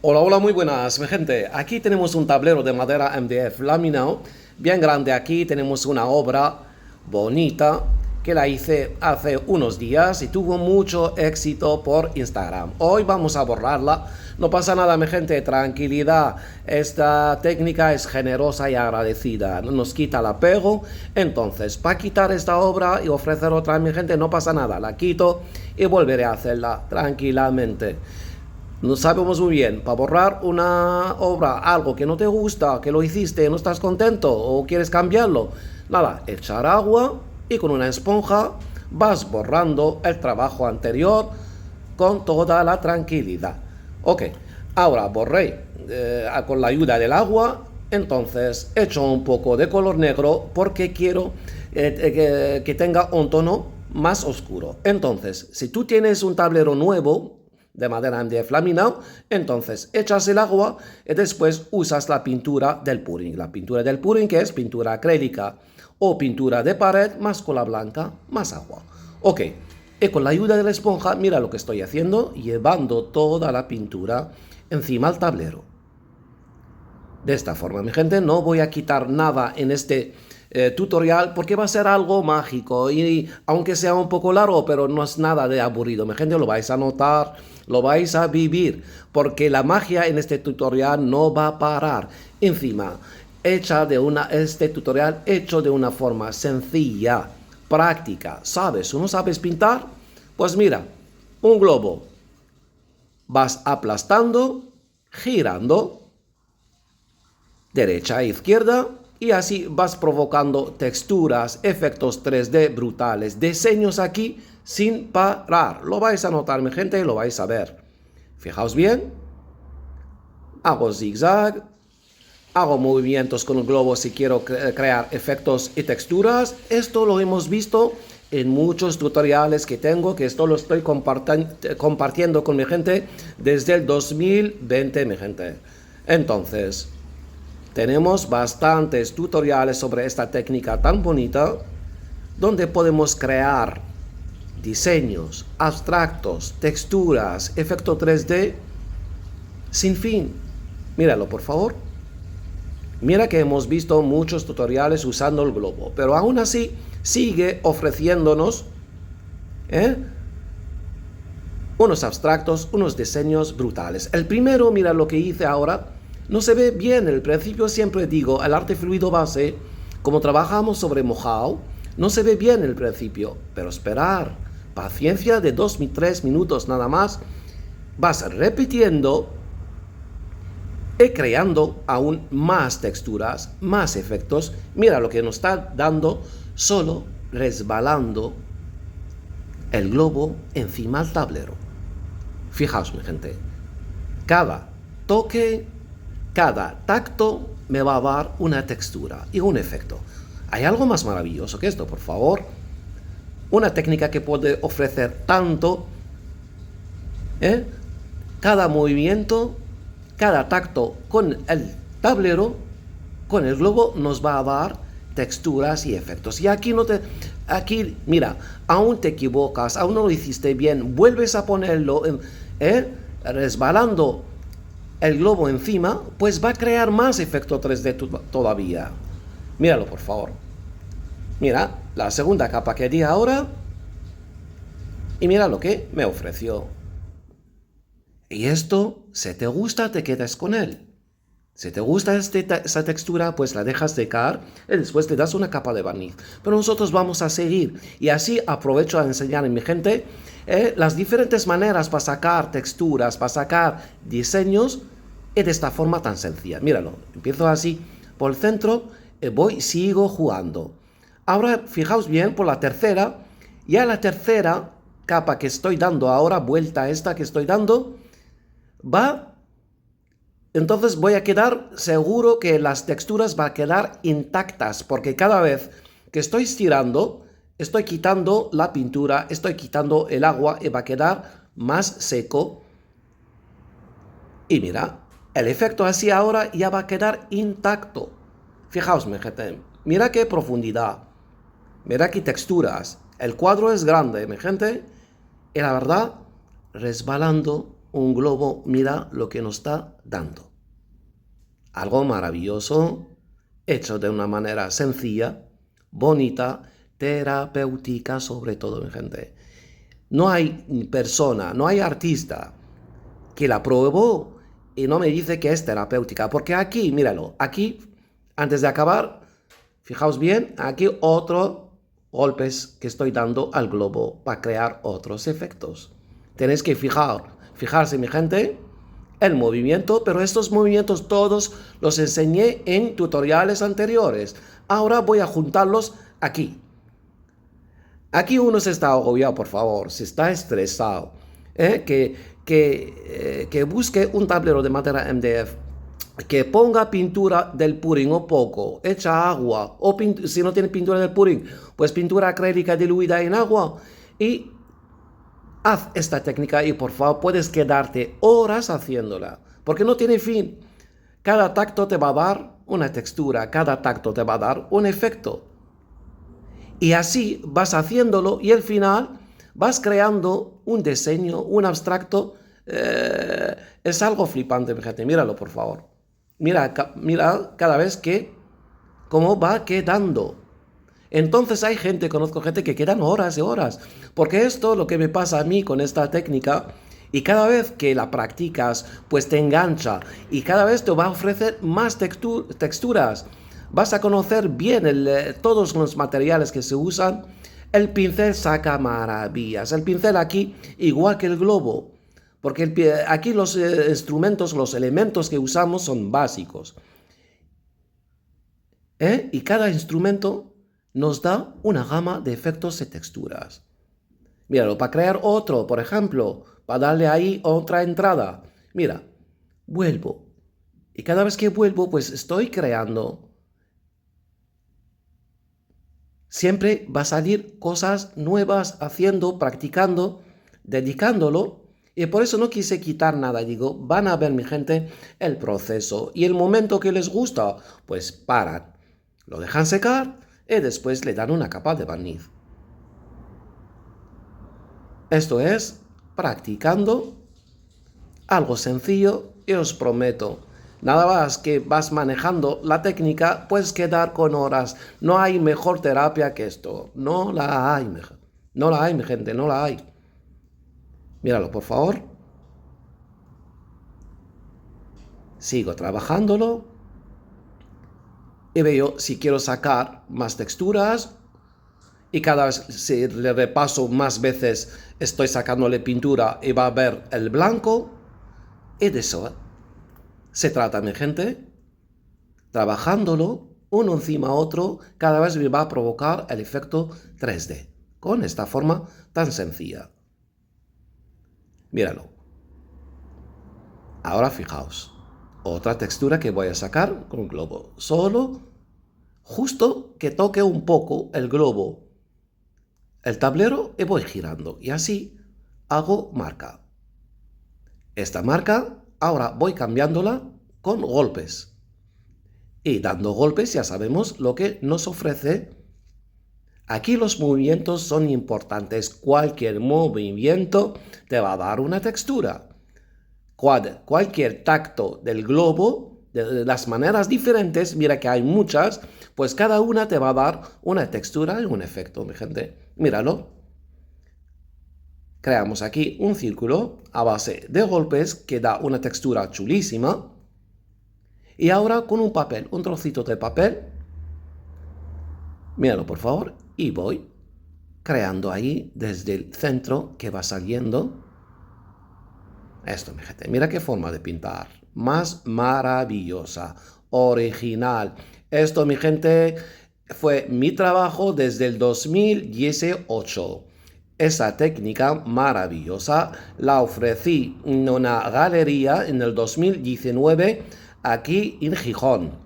Hola, hola, muy buenas, mi gente. Aquí tenemos un tablero de madera MDF laminado, bien grande. Aquí tenemos una obra bonita que la hice hace unos días y tuvo mucho éxito por Instagram. Hoy vamos a borrarla. No pasa nada, mi gente, tranquilidad. Esta técnica es generosa y agradecida. No nos quita el apego. Entonces, para quitar esta obra y ofrecer otra a mi gente, no pasa nada. La quito y volveré a hacerla tranquilamente. No sabemos muy bien, para borrar una obra, algo que no te gusta, que lo hiciste, no estás contento o quieres cambiarlo, nada, echar agua y con una esponja vas borrando el trabajo anterior con toda la tranquilidad. Ok, ahora borré con la ayuda del agua, entonces echo un poco de color negro porque quiero que tenga un tono más oscuro. Entonces, si tú tienes un tablero nuevo, de madera MDF laminado, entonces echas el agua y después usas la pintura del pudding. La pintura del pudding que es pintura acrílica o pintura de pared más cola blanca más agua. Ok, y con la ayuda de la esponja, mira lo que estoy haciendo, llevando toda la pintura encima del tablero. De esta forma, mi gente, no voy a quitar nada en este tutorial porque va a ser algo mágico y aunque sea un poco largo, pero no es nada de aburrido. Mi gente, lo vais a notar, lo vais a vivir porque la magia en este tutorial no va a parar. Encima, este tutorial hecho de una forma sencilla, práctica. ¿Sabes? ¿No sabes pintar? Pues mira, un globo. Vas aplastando, girando derecha e izquierda y así vas provocando texturas, efectos 3D brutales, diseños aquí sin parar. Lo vais a notar, mi gente, lo vais a ver. Fijaos bien, hago zigzag, hago movimientos con el globo si quiero crear efectos y texturas. Esto lo hemos visto en muchos tutoriales que tengo, que esto lo estoy compartiendo con mi gente desde el 2020, mi gente. Entonces, tenemos bastantes tutoriales sobre esta técnica tan bonita, donde podemos crear diseños, abstractos, texturas, efecto 3D, sin fin. Míralo, por favor. Mira que hemos visto muchos tutoriales usando el globo, pero aún así sigue ofreciéndonos unos abstractos, unos diseños brutales. El primero, mira lo que hice ahora, no se ve bien. El principio siempre digo, el arte fluido base, como trabajamos sobre mojado, no se ve bien el principio, pero esperar, paciencia de 2 y 3 minutos nada más, vas repitiendo y creando aún más texturas, más efectos. Mira lo que nos está dando solo resbalando el globo encima del tablero. Fijaos, mi gente, cada toque, cada tacto me va a dar una textura y un efecto. ¿Hay algo más maravilloso que esto, por favor? Una técnica que puede ofrecer tanto, cada movimiento, cada tacto con el tablero, con el globo, nos va a dar texturas y efectos. Y aquí, mira, aún te equivocas, aún no lo hiciste bien, vuelves a ponerlo, resbalando el globo encima, pues va a crear más efecto 3D todavía. Míralo, por favor. Mira, la segunda capa que di ahora, y mira lo que me ofreció. Y esto, si te gusta, te quedas con él. Si te gusta esa textura, pues la dejas secar y después le das una capa de barniz. Pero nosotros vamos a seguir y así aprovecho a enseñar a mi gente las diferentes maneras para sacar texturas, para sacar diseños y de esta forma tan sencilla. Míralo, empiezo así por el centro y sigo jugando. Ahora fijaos bien por la tercera, ya la tercera capa que estoy dando ahora, vuelta a esta que estoy dando, entonces voy a quedar seguro que las texturas van a quedar intactas, porque cada vez que estoy estirando, estoy quitando la pintura, estoy quitando el agua y va a quedar más seco. Y mira, el efecto así ahora ya va a quedar intacto. Fijaos, mi gente, mira qué profundidad, mira qué texturas. El cuadro es grande, mi gente, y la verdad, resbalando un globo, mira lo que nos está dando. Algo maravilloso, hecho de una manera sencilla, bonita, terapéutica sobre todo, mi gente. No hay persona, no hay artista que la probó y no me dice que es terapéutica. Porque aquí, míralo, aquí, antes de acabar, fijaos bien, aquí otro golpes que estoy dando al globo para crear otros efectos. Tenéis que fijarse, mi gente, el movimiento, pero estos movimientos todos los enseñé en tutoriales anteriores. Ahora voy a juntarlos aquí. Aquí uno se está agobiado, por favor, se está estresado. Que busque un tablero de madera MDF, que ponga pintura del purín o poco, echa agua, o si no tiene pintura del purín, pues pintura acrílica diluida en agua, y haz esta técnica y por favor puedes quedarte horas haciéndola, porque no tiene fin. Cada tacto te va a dar una textura, cada tacto te va a dar un efecto. Y así vas haciéndolo y al final vas creando un diseño, un abstracto. Es algo flipante, fíjate, míralo por favor. Mira cada vez que cómo va quedando. Entonces conozco gente que quedan horas y horas. Porque esto lo que me pasa a mí con esta técnica, y cada vez que la practicas, pues te engancha y cada vez te va a ofrecer más texturas. Vas a conocer bien todos los materiales que se usan. El pincel saca maravillas. El pincel aquí, igual que el globo. Porque aquí los instrumentos, los elementos que usamos son básicos. Y cada instrumento nos da una gama de efectos y texturas. Míralo, para crear otro, por ejemplo, para darle ahí otra entrada. Mira, vuelvo. Y cada vez que vuelvo, pues estoy creando. Siempre va a salir cosas nuevas haciendo, practicando, dedicándolo. Y por eso no quise quitar nada. Digo, van a ver, mi gente, el proceso. Y el momento que les gusta, pues paran. Lo dejan secar y después le dan una capa de barniz. Esto es practicando algo sencillo y os prometo, nada más que vas manejando la técnica, puedes quedar con horas. No hay mejor terapia que esto. No la hay, no la hay, mi gente, no la hay. Míralo, por favor. Sigo trabajándolo. Y veo si quiero sacar más texturas. Y cada vez si le repaso más veces, estoy sacándole pintura y va a ver el blanco. Y de eso se trata, mi gente. Trabajándolo uno encima otro, cada vez me va a provocar el efecto 3D. Con esta forma tan sencilla. Míralo. Ahora fijaos. Otra textura que voy a sacar con un globo. Solo, justo que toque un poco el globo, el tablero, y voy girando. Y así hago marca. Esta marca, ahora voy cambiándola con golpes. Y dando golpes ya sabemos lo que nos ofrece. Aquí los movimientos son importantes. Cualquier movimiento te va a dar una textura. Cualquier tacto del globo, de las maneras diferentes, mira que hay muchas, pues cada una te va a dar una textura y un efecto, mi gente. Míralo. Creamos aquí un círculo a base de golpes que da una textura chulísima. Y ahora con un papel, un trocito de papel, míralo por favor, y voy creando ahí desde el centro que va saliendo. Esto, mi gente, mira qué forma de pintar, más maravillosa, original. Esto, mi gente, fue mi trabajo desde el 2018. Esa técnica maravillosa la ofrecí en una galería en el 2019 aquí en Gijón,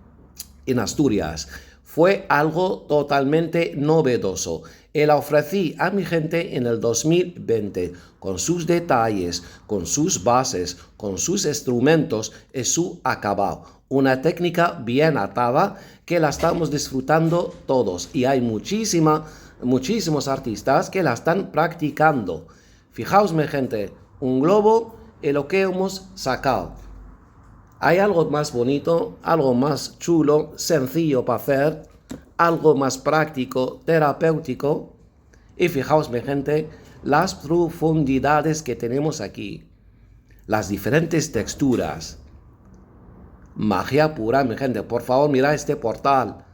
en Asturias. Fue algo totalmente novedoso. Y la ofrecí a mi gente en el 2020, con sus detalles, con sus bases, con sus instrumentos y su acabado. Una técnica bien atada que la estamos disfrutando todos. Y hay muchísimos artistas que la están practicando. Fijaos, mi gente, un globo en lo que hemos sacado. Hay algo más bonito, algo más chulo, sencillo para hacer, algo más práctico, terapéutico. Y fijaos, mi gente, las profundidades que tenemos aquí, las diferentes texturas. Magia pura, mi gente. Por favor, mira este portal.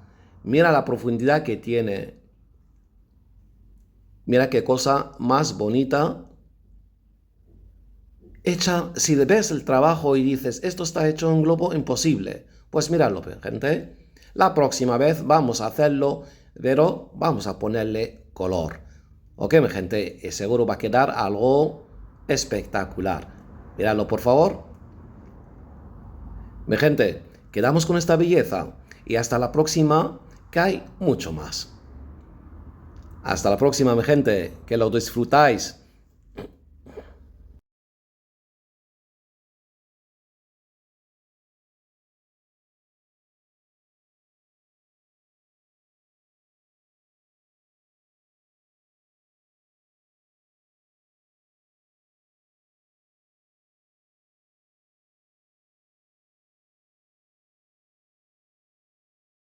Mira la profundidad que tiene. Mira qué cosa más bonita. Hecha, si ves el trabajo y dices, esto está hecho en un globo, imposible. Pues míralo, gente. La próxima vez vamos a hacerlo, pero vamos a ponerle color. Ok, mi gente, y seguro va a quedar algo espectacular. Míralo, por favor. Mi gente, quedamos con esta belleza y hasta la próxima, que hay mucho más. Hasta la próxima, mi gente, que lo disfrutáis.